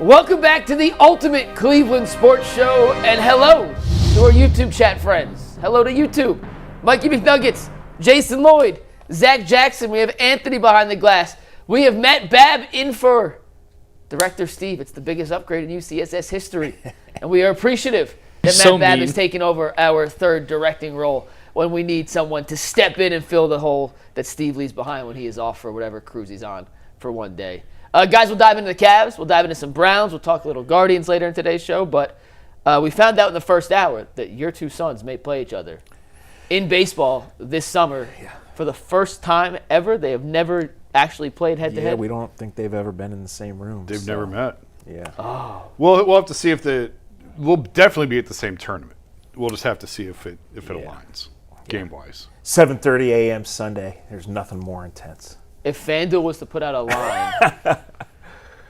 Welcome back to the ultimate Cleveland sports show, and hello to our YouTube chat friends. Hello to YouTube. Mikey McNuggets, Jason Lloyd, Zach Jackson. We have Anthony behind the glass. We have Matt Babb in for Director Steve. It's the biggest upgrade in UCSS history, and we are appreciative that Matt Babb is taking over our third directing role when we need someone to step in and fill the hole that Steve leaves behind when he is off for whatever cruise he's on for one day. Guys, we'll dive into the Cavs. We'll dive into some Browns. We'll talk a little Guardians later in today's show. But we found out in the first hour that your two sons may play each other in baseball this summer. Yeah. For the first time ever. They have never actually played head-to-head. Yeah, we don't think they've ever been in the same room. They've never met. Yeah. Oh. We'll have to see if we'll definitely be at the same tournament. We'll just have to see if it aligns game-wise. 7:30 a.m. Sunday. There's nothing more intense. If FanDuel was to put out a line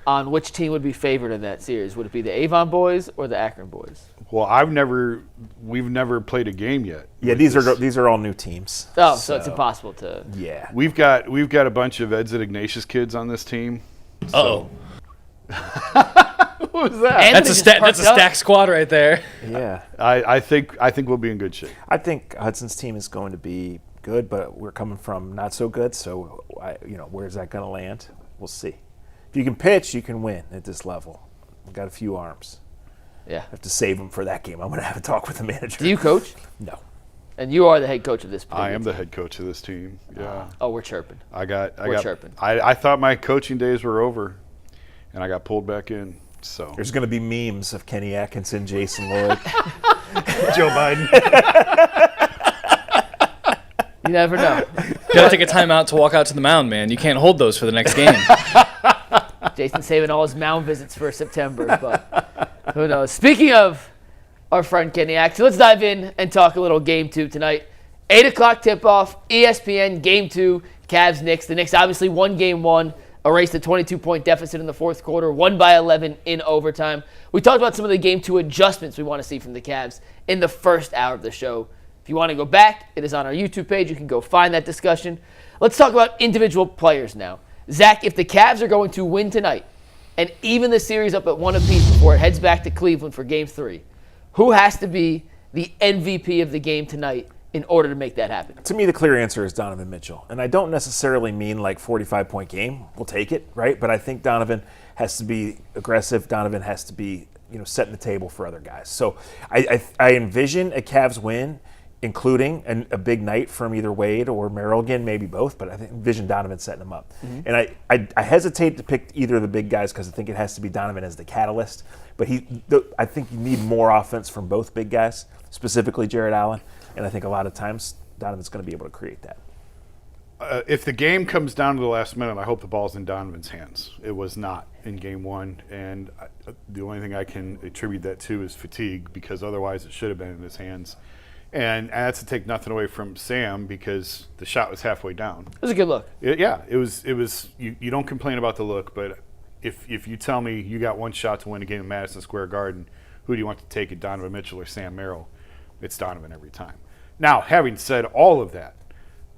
on which team would be favored in that series, would it be the Avon boys or the Akron boys? Well, we've never played a game yet. Yeah, these are all new teams. Oh, so it's impossible to. Yeah. We've got a bunch of Eds and Ignatius kids on this team. So. What was that? That's a stack squad right there. Yeah. I think we'll be in good shape. I think Hudson's team is going to be good, but we're coming from not so good. So, where's that going to land? We'll see. If you can pitch, you can win at this level. We've got a few arms. Yeah. I have to save them for that game. I'm going to have a talk with the manager. Do you coach? No. And you are the head coach of this particular I am team. the head coach of this team. Yeah. Oh, we're chirping. We're chirping. I thought my coaching days were over, and I got pulled back in. So there's going to be memes of Kenny Atkinson, Jason Lloyd, Joe Biden. You never know. You gotta take a timeout to walk out to the mound, man. You can't hold those for the next game. Jason's saving all his mound visits for September, but who knows? Speaking of our friend Kenny Atkinson, let's dive in and talk a little Game 2 tonight. 8 o'clock tip-off, ESPN, Game 2, Cavs, Knicks. The Knicks obviously won Game 1, erased a 22-point deficit in the fourth quarter, won by 11 in overtime. We talked about some of the Game 2 adjustments we want to see from the Cavs in the first hour of the show. If you want to go back, it is on our YouTube page. You can go find that discussion. Let's talk about individual players now. Zach, if the Cavs are going to win tonight and even the series up at 1 apiece before it heads back to Cleveland for Game 3, who has to be the MVP of the game tonight in order to make that happen? To me, the clear answer is Donovan Mitchell. And I don't necessarily mean like 45-point game. We'll take it, right? But I think Donovan has to be aggressive. Donovan has to be, setting the table for other guys. So I envision a Cavs win, including a big night from either Wade or Merrill again, maybe both, but I envision Donovan setting them up. Mm-hmm. And I hesitate to pick either of the big guys because I think it has to be Donovan as the catalyst. But I think you need more offense from both big guys, specifically Jared Allen. And I think a lot of times Donovan's going to be able to create that. If the game comes down to the last minute, I hope the ball's in Donovan's hands. It was not in Game 1, and the only thing I can attribute that to is fatigue, because otherwise it should have been in his hands. And that's to take nothing away from Sam, because the shot was halfway down. It was a good look. It was. You don't complain about the look, but if you tell me you got one shot to win a game in Madison Square Garden, who do you want to take it, Donovan Mitchell or Sam Merrill? It's Donovan every time. Now, having said all of that,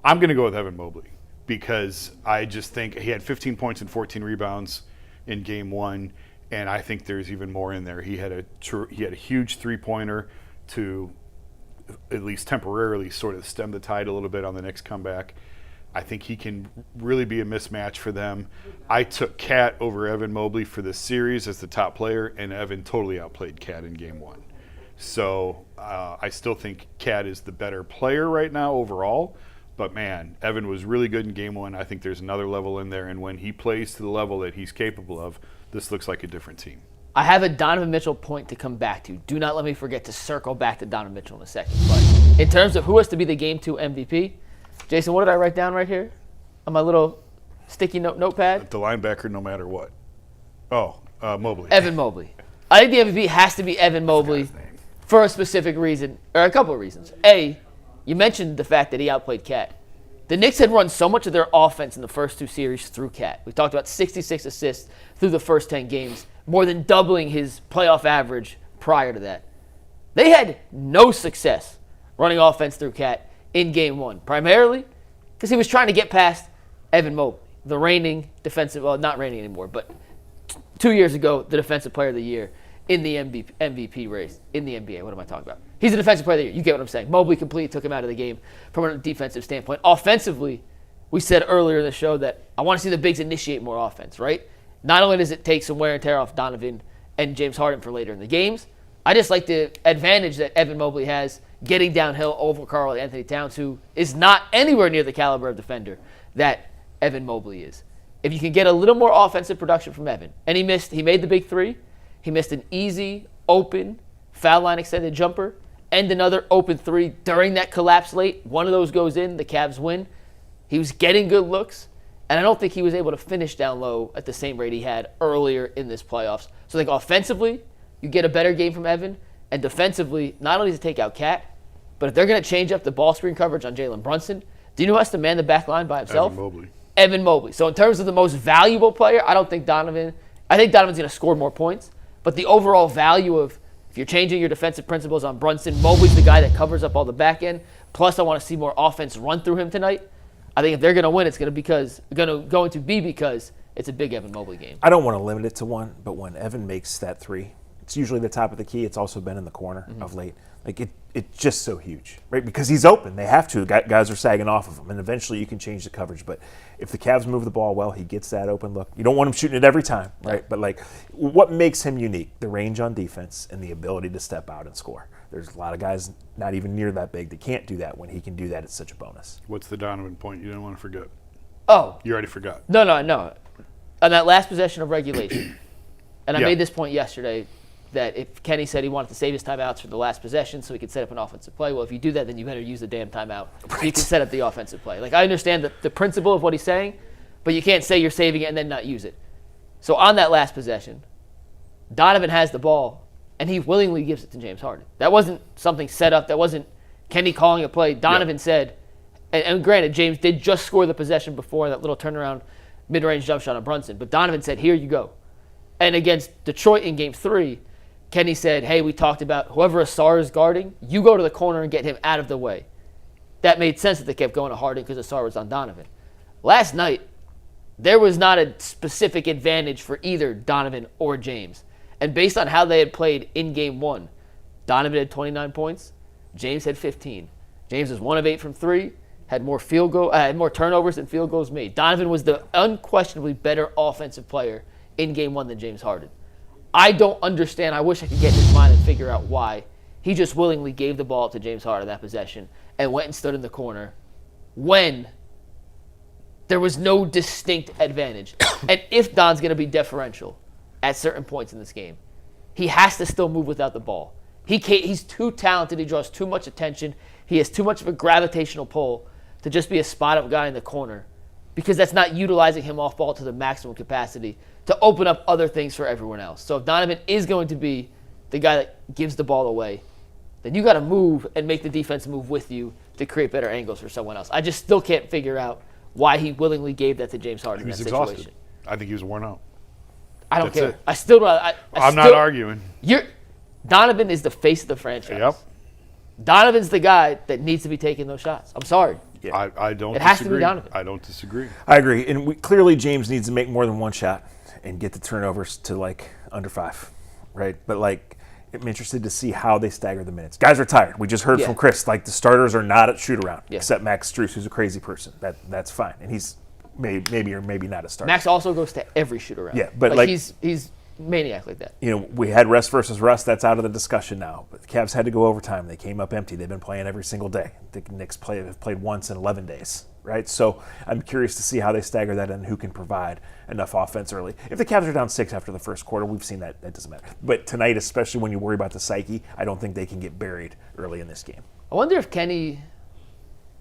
I'm going to go with Evan Mobley, because I just think he had 15 points and 14 rebounds in Game 1, and I think there's even more in there. He had a huge three-pointer to at least temporarily sort of stem the tide a little bit on the Knicks comeback. I think he can really be a mismatch for them. I took Cat over Evan Mobley for this series as the top player, and Evan totally outplayed Cat in Game 1. So I still think Cat is the better player right now overall. But, man, Evan was really good in Game 1. I think there's another level in there. And when he plays to the level that he's capable of, this looks like a different team. I have a Donovan Mitchell point to come back to. Do not let me forget to circle back to Donovan Mitchell in a second. But in terms of who has to be the Game 2 MVP, Jason, what did I write down right here on my little sticky notepad? The linebacker, no matter what. Mobley. Evan Mobley. I think the MVP has to be Evan Mobley for a specific reason, or a couple of reasons. A, you mentioned the fact that he outplayed Cat. The Knicks had run so much of their offense in the first two series through Cat. We talked about 66 assists through the first 10 games, more than doubling his playoff average prior to that. They had no success running offense through Cat in Game 1, primarily because he was trying to get past Evan Mobley, the reigning defensive, well, not reigning anymore, but 2 years ago, the Defensive Player of the Year in the MVP race in the NBA. What am I talking about? He's a Defensive Player of the Year. You get what I'm saying. Mobley completely took him out of the game from a defensive standpoint. Offensively, we said earlier in the show that I want to see the bigs initiate more offense, right? Not only does it take some wear and tear off Donovan and James Harden for later in the games, I just like the advantage that Evan Mobley has getting downhill over Karl-Anthony Towns, who is not anywhere near the caliber of defender that Evan Mobley is. If you can get a little more offensive production from Evan, and he made the big three. He missed an easy, open, foul line extended jumper, and another open three during that collapse late. One of those goes in, the Cavs win. He was getting good looks, and I don't think he was able to finish down low at the same rate he had earlier in this playoffs. So I think offensively, you get a better game from Evan, and defensively, not only to take out Cat, but if they're going to change up the ball screen coverage on Jalen Brunson, do you know who has to man the back line by himself? Evan Mobley. So in terms of the most valuable player, I think Donovan's going to score more points. But the overall value of, if you're changing your defensive principles on Brunson, Mobley's the guy that covers up all the back end. Plus, I want to see more offense run through him tonight. I think if they're going to win, it's going to be because it's a big Evan Mobley game. I don't want to limit it to one, but when Evan makes that three, it's usually the top of the key. It's also been in the corner of late. Like it's just so huge, right? Because he's open. They have to. Guys are sagging off of him, and eventually you can change the coverage. But if the Cavs move the ball well, he gets that open look. You don't want him shooting it every time, right? But like, what makes him unique? The range on defense and the ability to step out and score. There's a lot of guys not even near that big that can't do that. When he can do that, it's such a bonus. What's the Donovan point you didn't want to forget? Oh. You already forgot. No. On that last possession of regulation, and I made this point yesterday, that if Kenny said he wanted to save his timeouts for the last possession so he could set up an offensive play, well, if you do that, then you better use the damn timeout so you can set up the offensive play. Like, I understand the principle of what he's saying, but you can't say you're saving it and then not use it. So on that last possession, Donovan has the ball, and he willingly gives it to James Harden. That wasn't something set up. That wasn't Kenny calling a play. Donovan said, and granted, James did just score the possession before that little turnaround mid-range jump shot on Brunson, but Donovan said, here you go. And against Detroit in Game 3, Kenny said, hey, we talked about whoever Asar is guarding, you go to the corner and get him out of the way. That made sense that they kept going to Harden because Asar was on Donovan. Last night, there was not a specific advantage for either Donovan or James. And based on how they had played in Game 1, Donovan had 29 points, James had 15. James was 1 of 8 from 3, had more turnovers than field goals made. Donovan was the unquestionably better offensive player in Game 1 than James Harden. I don't understand. I wish I could get in his mind and figure out why he just willingly gave the ball to James Harden that possession and went and stood in the corner when there was no distinct advantage. And if Don's going to be deferential at certain points in this game, he has to still move without the ball. He's too talented. He draws too much attention. He has too much of a gravitational pull to just be a spot-up guy in the corner because that's not utilizing him off ball to the maximum capacity to open up other things for everyone else. So if Donovan is going to be the guy that gives the ball away, then you got to move and make the defense move with you to create better angles for someone else. I just still can't figure out why he willingly gave that to James Harden in that situation. Exhausted. I think he was worn out. I don't That's care. it. I still don't. I'm not arguing. Donovan is the face of the franchise. Yep. Donovan's the guy that needs to be taking those shots. I'm sorry. Yeah. I don't disagree. It has to be Donovan. I don't disagree. I agree. And clearly James needs to make more than one shot and get the turnovers to like under 5, right? But like, I'm interested to see how they stagger the minutes. Guys are tired. We just heard from Chris, like the starters are not at shoot around, except Max Strus, who's a crazy person. That's fine. And he's maybe or maybe not a starter. Max also goes to every shoot around. Yeah, but like he's maniac like that. You know, we had rest versus rust. That's out of the discussion now. But the Cavs had to go overtime. They came up empty. They've been playing every single day. The Knicks have played once in 11 days, right? So I'm curious to see how they stagger that and who can provide enough offense early. If the Cavs are down 6 after the first quarter, we've seen that. That doesn't matter. But tonight, especially when you worry about the psyche, I don't think they can get buried early in this game. I wonder if Kenny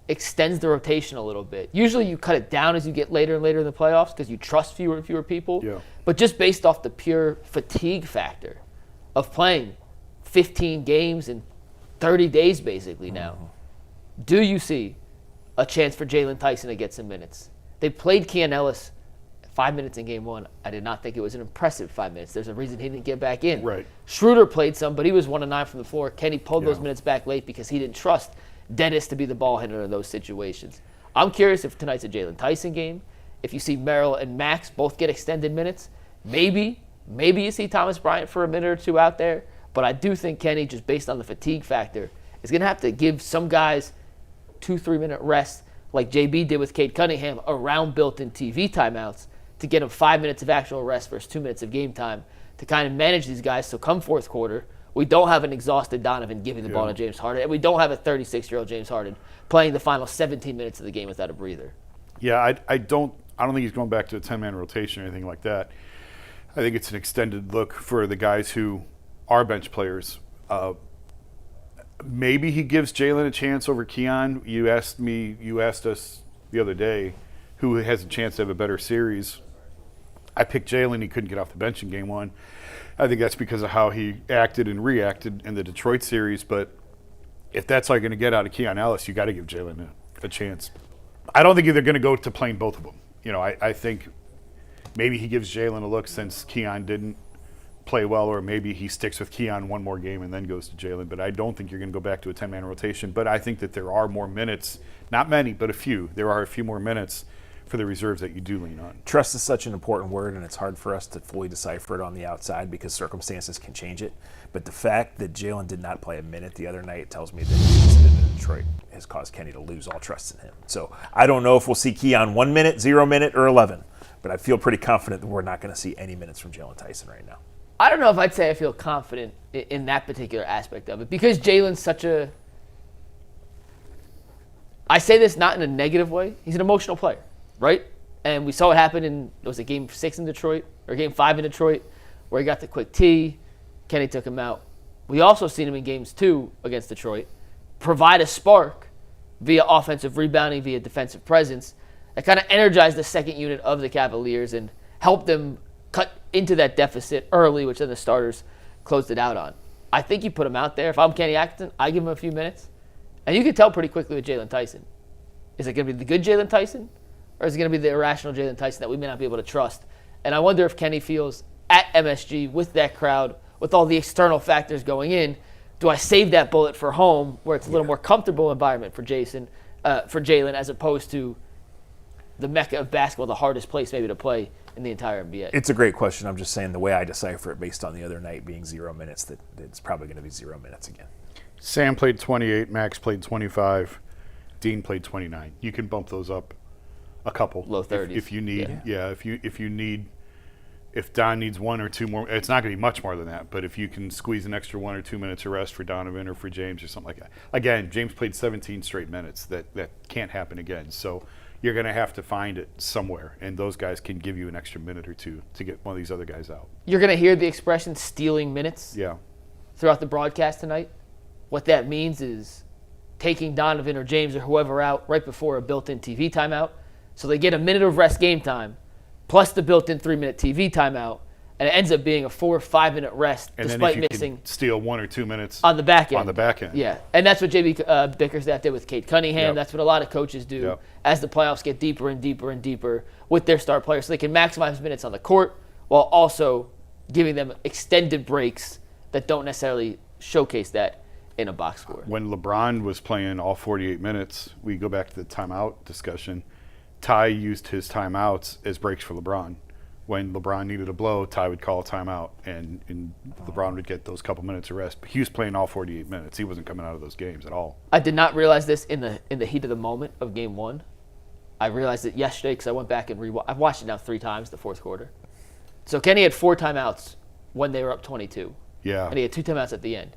extends the rotation a little bit. Usually you cut it down as you get later and later in the playoffs because you trust fewer and fewer people. Yeah. But just based off the pure fatigue factor of playing 15 games in 30 days basically now, do you see a chance for Jalen Tyson to get some minutes? They played Keon Ellis 5 minutes in Game 1. I did not think it was an impressive 5 minutes. There's a reason he didn't get back in. Right. Schroeder played some, but he was 1 of 9 from the floor. Kenny pulled those minutes back late because he didn't trust Dennis to be the ball handler in those situations. I'm curious if tonight's a Jalen Tyson game. If you see Merrill and Max both get extended minutes, maybe Maybe you see Thomas Bryant for a minute or two out there, but I do think Kenny, just based on the fatigue factor, is going to have to give some guys 2-3 minute rest like JB did with Cade Cunningham around built-in TV timeouts to get him 5 minutes of actual rest versus 2 minutes of game time to kind of manage these guys. So come fourth quarter, we don't have an exhausted Donovan giving the ball to James Harden, and we don't have a 36-year-old James Harden playing the final 17 minutes of the game without a breather. Yeah, I don't think he's going back to a 10-man rotation or anything like that. I think it's an extended look for the guys who are bench players. Maybe he gives Jalen a chance over Keon. You asked us the other day who has a chance to have a better series. I picked Jalen. He couldn't get off the bench in game one. I think that's because of how he acted and reacted in the Detroit series. But if that's all you're going to get out of Keon Ellis, you got to give Jalen a chance. I don't think they're going to go to playing both of them. I think maybe he gives Jalen a look since Keon didn't play well, or maybe he sticks with Keon one more game and then goes to Jalen. But I don't think you're going to go back to a 10-man rotation. But I think that there are more minutes, not many, but a few. There are a few more minutes for the reserves that you do lean on. Trust is such an important word, and it's hard for us to fully decipher it on the outside because circumstances can change it. But the fact that Jalen did not play a minute the other night tells me that his incident in Detroit has caused Kenny to lose all trust in him. So I don't know if we'll see Keon 1 minute, 0 minute, or 11, but I feel pretty confident that we're not going to see any minutes from Jalen Tyson right now. I don't know if I'd say I feel confident in that particular aspect of it because Jalen's such a – I say this not in a negative way. He's an emotional player, right? And we saw what happened in – was it Game 6 in Detroit or Game 5 in Detroit where he got the quick tee. Kenny took him out. We also seen him in Games 2 against Detroit provide a spark via offensive rebounding, via defensive presence that kind of energized the second unit of the Cavaliers and helped them cut into that deficit early, which then the starters closed it out on. I think you put him out there. If I'm Kenny Atkinson, I give him a few minutes. And you can tell pretty quickly with Jalen Tyson. Is it going to be the good Jalen Tyson? Or is it going to be the irrational Jalen Tyson that we may not be able to trust? And I wonder if Kenny feels at MSG with that crowd, with all the external factors going in, do I save that bullet for home where it's a little more comfortable environment for Jalen as opposed to the mecca of basketball, the hardest place maybe to play in the entire NBA? It's a great question. I'm just saying the way I decipher it based on the other night being 0 minutes, that it's probably going to be 0 minutes again. Sam played 28, Max played 25, Dean played 29. You can bump those up a couple. Low 30s. If you need, if Don needs 1 or 2 more, it's not going to be much more than that, but if you can squeeze an extra 1 or 2 minutes of rest for Donovan or for James or something like that. Again, James played 17 straight minutes. That can't happen again. So you're going to have to find it somewhere, and those guys can give you an extra minute or two to get one of these other guys out. You're going to hear the expression stealing minutes throughout the broadcast tonight. What that means is taking Donovan or James or whoever out right before a built-in TV timeout, so they get a minute of rest game time, plus the built-in 3-minute TV timeout, and it ends up being a 4 or 5 minute rest and despite then if you missing can steal 1 or 2 minutes on the back end. On the back end. Yeah, and that's what JB Bickerstaff did with Cade Cunningham. Yep. That's what a lot of coaches do Yep. as the playoffs get deeper and deeper and deeper with their star players, so they can maximize minutes on the court while also giving them extended breaks that don't necessarily showcase that in a box score. When LeBron was playing all 48 minutes, we go back to the timeout discussion. Ty used his timeouts as breaks for LeBron. When LeBron needed a blow, Ty would call a timeout, and LeBron would get those couple minutes of rest. But he was playing all 48 minutes. He wasn't coming out of those games at all. I did not realize this in the heat of the moment of Game 1. I realized it yesterday because I went back and I've watched it now 3 times, the fourth quarter. So Kenny had 4 timeouts when they were up 22. Yeah. And he had 2 timeouts at the end.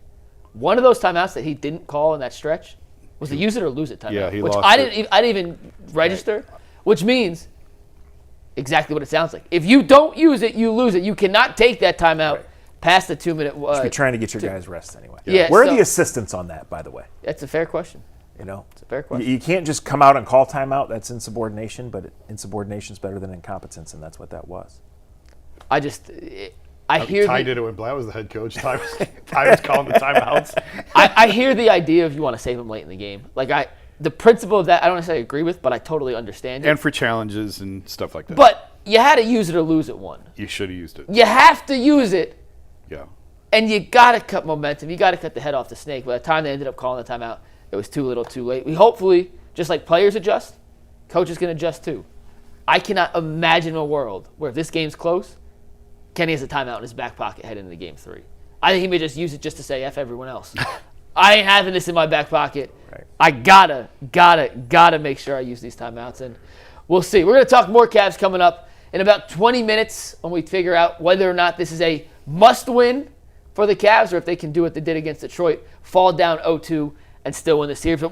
One of those timeouts that he didn't call in that stretch was the use it or lose it timeout. Yeah, he which lost I it. didn't even register, which means exactly what it sounds like. If you don't use it, you lose it. You cannot take that timeout past the 2-minute. You're trying to get your guys rest anyway. Yeah, Where are the assistants on that, by the way? That's a fair question. It's a fair question. You can't just come out and call timeout. That's insubordination, but insubordination is better than incompetence, and that's what that was. I hear Ty did it when Blatt was the head coach. Ty was calling the timeouts. I hear the idea of you want to save him late in the game. The principle of that I don't necessarily agree with, but I totally understand it. And for challenges and stuff like that. But you had to use it or lose it one. You should have used it. You have to use it. Yeah. And you got to cut momentum. You got to cut the head off the snake. By the time they ended up calling the timeout, it was too little too late. We hopefully, just like players adjust, coaches can adjust too. I cannot imagine a world where if this game's close, Kenny has a timeout in his back pocket heading into Game 3. I think he may just use it just to say F everyone else. I ain't having this in my back pocket. Right. I gotta make sure I use these timeouts, and we'll see. We're going to talk more Cavs coming up in about 20 minutes when we figure out whether or not this is a must-win for the Cavs or if they can do what they did against Detroit, fall down 0-2, and still win the series. But